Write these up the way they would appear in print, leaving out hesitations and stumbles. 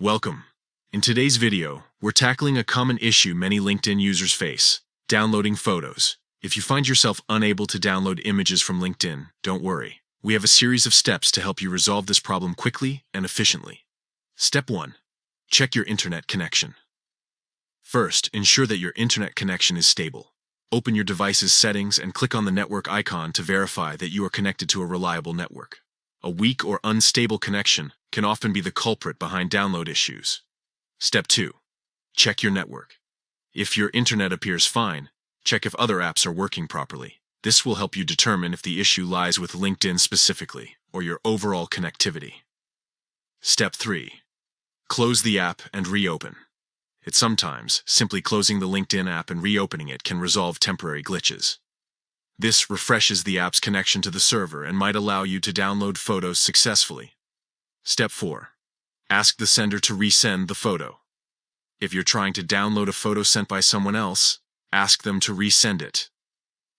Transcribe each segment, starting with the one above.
Welcome. In today's video, we're tackling a common issue many LinkedIn users face: downloading photos. If you find yourself unable to download images from LinkedIn, don't worry. We have a series of steps to help you resolve this problem quickly and efficiently. Step 1. Check your internet connection. First, ensure that your internet connection is stable. Open your device's settings and click on the network icon to verify that you are connected to a reliable network. A weak or unstable connection can often be the culprit behind download issues. Step 2. Check your network. If your internet appears fine, check if other apps are working properly. This will help you determine if the issue lies with LinkedIn specifically, or your overall connectivity. Step 3. Close the app and reopen. Sometimes simply closing the LinkedIn app and reopening it can resolve temporary glitches. This refreshes the app's connection to the server and might allow you to download photos successfully. Step 4. Ask the sender to resend the photo. If you're trying to download a photo sent by someone else, ask them to resend it.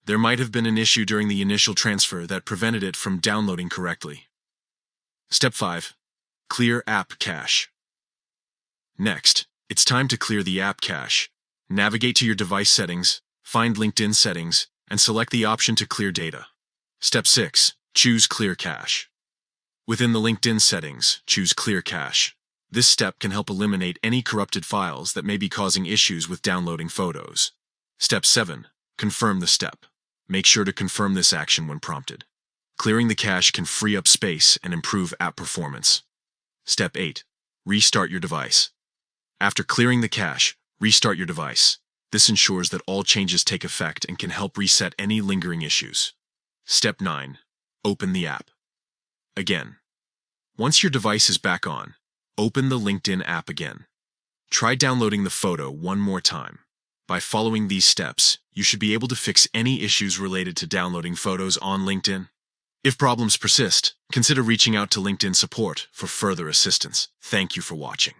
There might have been an issue during the initial transfer that prevented it from downloading correctly. Step 5. Clear app cache. Next, it's time to clear the app cache. Navigate to your device settings, find LinkedIn settings, and select the option to clear data. Step 6. Choose Clear Cache. Within the LinkedIn settings, choose Clear Cache. This step can help eliminate any corrupted files that may be causing issues with downloading photos. Step 7. Confirm the step. Make sure to confirm this action when prompted. Clearing the cache can free up space and improve app performance. Step 8. Restart your device. After clearing the cache, restart your device. This ensures that all changes take effect and can help reset any lingering issues. Step 9. Open the app. Again, once your device is back on, open the LinkedIn app again. Try downloading the photo one more time. By following these steps, you should be able to fix any issues related to downloading photos on LinkedIn. If problems persist, consider reaching out to LinkedIn support for further assistance. Thank you for watching.